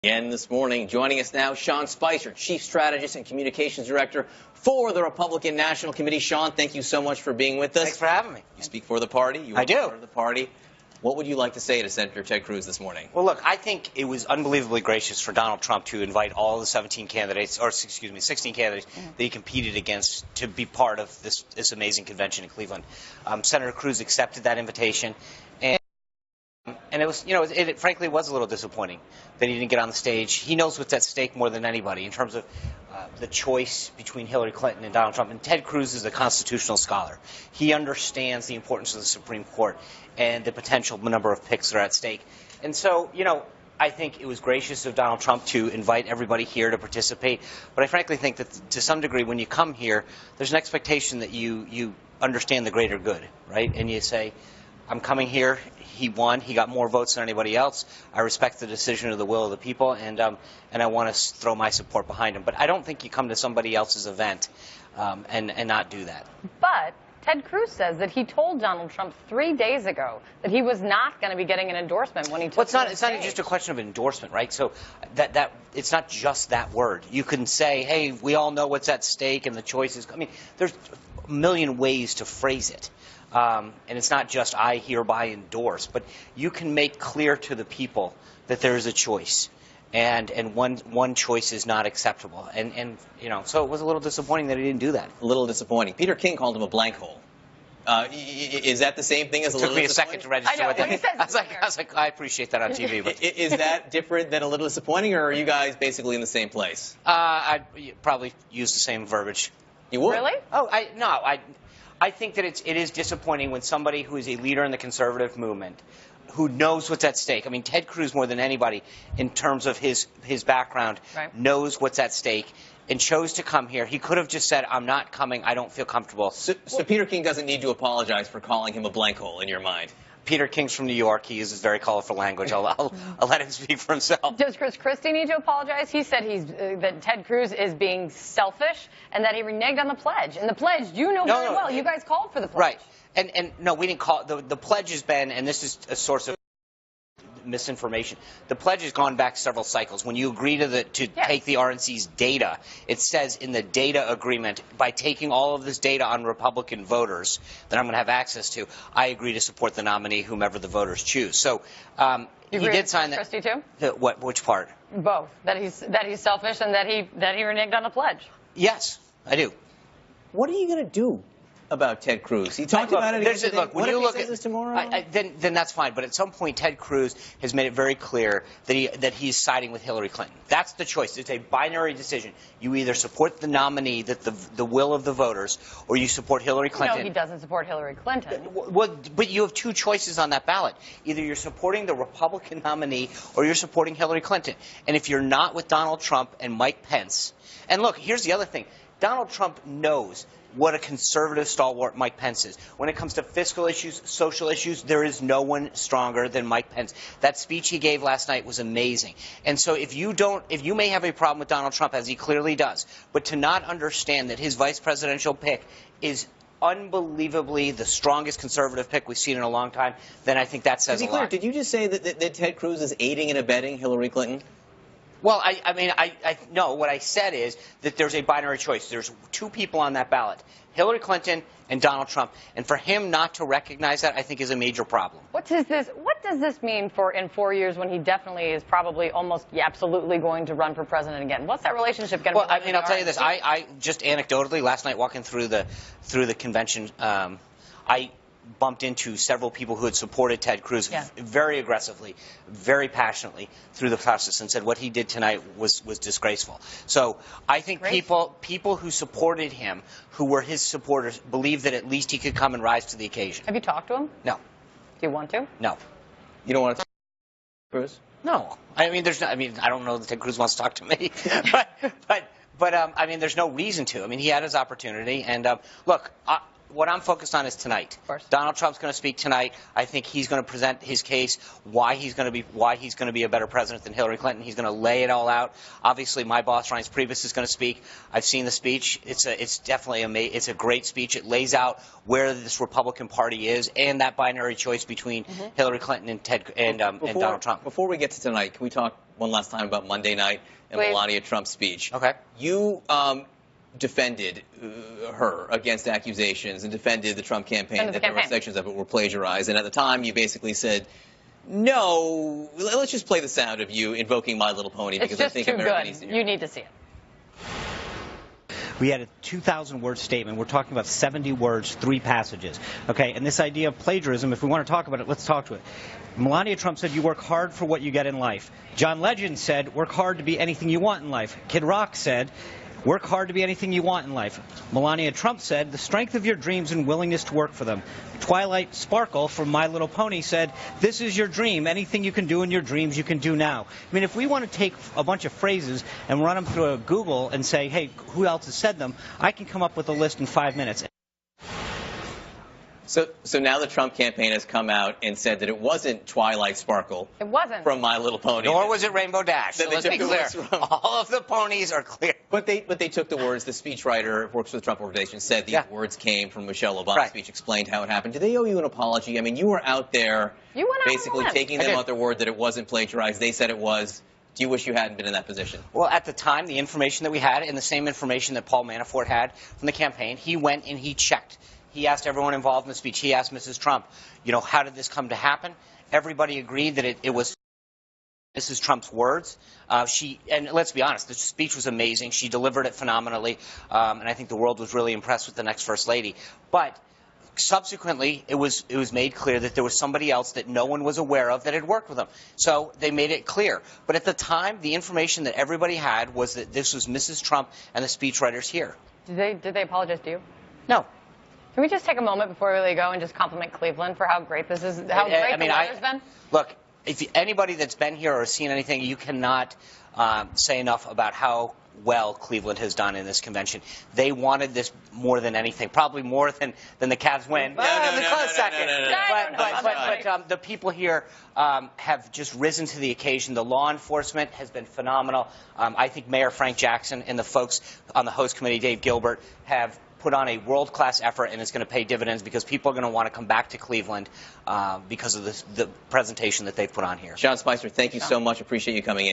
Again this morning, joining us now, Sean Spicer, Chief Strategist and Communications Director for the Republican National Committee. Sean, thank you so much for being with us. Thanks for having me. You speak for the party. You I do. Part of the party. What would you like to say to Senator Ted Cruz this morning? Well, look, I think it was unbelievably gracious for Donald Trump to invite all the 16 candidates that he competed against to be part of this amazing convention in Cleveland. Senator Cruz accepted that invitation, and it was, it frankly was a little disappointing that he didn't get on the stage. He knows what's at stake more than anybody in terms of the choice between Hillary Clinton and Donald Trump. And Ted Cruz is a constitutional scholar. He understands the importance of the Supreme Court and the potential number of picks that are at stake. And so, I think it was gracious of Donald Trump to invite everybody here to participate. But I frankly think that to some degree, when you come here, there's an expectation that you understand the greater good, right? And you say, I'm coming here. He won. He got more votes than anybody else. I respect the decision of the will of the people, and I want to throw my support behind him. But I don't think you come to somebody else's event and not do that. But Ted Cruz says that he told Donald Trump 3 days ago that he was not going to be getting an endorsement when he took It's not just a question of endorsement, right? So that it's not just that word. You can say, hey, we all know what's at stake and the choices. I mean, there's a million ways to phrase it. And it's not just I hereby endorse, but you can make clear to the people that there is a choice, and one choice is not acceptable. And so it was a little disappointing that he didn't do that. A little disappointing. Peter King called him a blank hole. Is that the same thing as a little disappointing? It took me a second to register with that. I was like, I appreciate that on TV. But is that different than a little disappointing, or are you guys basically in the same place? I'd probably use the same verbiage. You would? Really? Oh, I think that it is disappointing when somebody who is a leader in the conservative movement, who knows what's at stake. I mean, Ted Cruz, more than anybody, in terms of his background, right, knows what's at stake and chose to come here. He could have just said, I'm not coming. I don't feel comfortable. So Peter King doesn't need to apologize for calling him a blank hole in your mind? Peter King's from New York. He uses very colorful language. I'll let him speak for himself. Does Chris Christie need to apologize? He said that Ted Cruz is being selfish and that he reneged on the pledge. And the pledge, you know very well. You guys called for the pledge. Right. And no, we didn't call it. The pledge has been, and this is a source of misinformation, the pledge has gone back several cycles. When you agree to take the RNC's data, it says in the data agreement, by taking all of this data on Republican voters that I'm going to have access to, I agree to support the nominee, whomever the voters choose. So he did sign that. Christie too? Which part? Both. That he's selfish and that he reneged on the pledge. Yes, I do. What are you going to do about Ted Cruz? He talked about it again. Look, when you look at this tomorrow, then that's fine. But at some point, Ted Cruz has made it very clear that he's siding with Hillary Clinton. That's the choice. It's a binary decision. You either support the nominee, the will of the voters, or you support Hillary Clinton. No, he doesn't support Hillary Clinton. Well, but you have two choices on that ballot. Either you're supporting the Republican nominee, or you're supporting Hillary Clinton. And if you're not with Donald Trump and Mike Pence, and look, here's the other thing. Donald Trump knows what a conservative stalwart Mike Pence is. When it comes to fiscal issues, social issues, there is no one stronger than Mike Pence. That speech he gave last night was amazing. And so if you may have a problem with Donald Trump, as he clearly does, but to not understand that his vice presidential pick is unbelievably the strongest conservative pick we've seen in a long time, then I think that says a lot. Did you just say that Ted Cruz is aiding and abetting Hillary Clinton? Well, no, what I said is that there's a binary choice. There's two people on that ballot, Hillary Clinton and Donald Trump. And for him not to recognize that, I think, is a major problem. What does this mean in 4 years when he definitely is probably almost absolutely going to run for president again? What's that relationship going to be? Well, I'll tell you this. I just anecdotally, last night walking through the convention, I bumped into several people who had supported Ted Cruz very aggressively, very passionately through the process, and said what he did tonight was disgraceful. So I think people who supported him, who were his supporters, believe that at least he could come and rise to the occasion. Have you talked to him? No. Do you want to? No. You don't want to talk to Cruz? No. I don't know that Ted Cruz wants to talk to me, but there's no reason to. I mean, he had his opportunity, and look. what I'm focused on is tonight. Of course. Donald Trump's going to speak tonight. I think he's going to present his case, why he's going to be a better president than Hillary Clinton. He's going to lay it all out. Obviously, my boss, Ryan Priebus, is going to speak. I've seen the speech. It's definitely it's a great speech. It lays out where this Republican Party is and that binary choice between Hillary Clinton and Donald Trump. Before we get to tonight, can we talk one last time about Monday night and Melania Trump's speech? Okay. You defended her against accusations and defended the Trump campaign that there were sections of it were plagiarized. And at the time, you basically said, no, let's just play the sound of you invoking My Little Pony because I think America needs to hear it. You need to see it. We had a 2,000-word statement. We're talking about 70 words, 3 passages. Okay, and this idea of plagiarism, if we want to talk about it, let's talk to it. Melania Trump said you work hard for what you get in life. John Legend said work hard to be anything you want in life. Kid Rock said work hard to be anything you want in life. Melania Trump said the strength of your dreams and willingness to work for them. Twilight Sparkle from My Little Pony said this is your dream. Anything you can do in your dreams, you can do now. I mean, if we want to take a bunch of phrases and run them through a Google and say, hey, who else has said them, I can come up with a list in 5 minutes. So now the Trump campaign has come out and said that it wasn't Twilight Sparkle. It wasn't. From My Little Pony. Nor was it Rainbow Dash. So let's be clear. All of the ponies are clear. But they took the words. The speechwriter who works for the Trump Organization said these words came from Michelle Obama's speech, explained how it happened. Do they owe you an apology? I mean, you were out there basically taking them at their word that it wasn't plagiarized. They said it was. Do you wish you hadn't been in that position? Well, at the time, the information that we had and the same information that Paul Manafort had from the campaign, he went and he checked. He asked everyone involved in the speech. He asked Mrs. Trump, you know, how did this come to happen? Everybody agreed that it was Mrs. Trump's words. And let's be honest, the speech was amazing. She delivered it phenomenally. And I think the world was really impressed with the next First Lady. But subsequently, it was made clear that there was somebody else that no one was aware of that had worked with them. So they made it clear. But at the time, the information that everybody had was that this was Mrs. Trump and the speechwriters here. Did they apologize to you? No. Can we just take a moment before we really go and just compliment Cleveland for how great this is, how great the weather's been? Look, if anybody that's been here or seen anything, you cannot say enough about how well Cleveland has done in this convention. They wanted this more than anything, probably more than the Cavs win. No, But the people here have just risen to the occasion. The law enforcement has been phenomenal. I think Mayor Frank Jackson and the folks on the host committee, Dave Gilbert, have put on a world-class effort, and it's going to pay dividends because people are going to want to come back to Cleveland because of the presentation that they've put on here. Sean Spicer, thank you so much. Appreciate you coming in.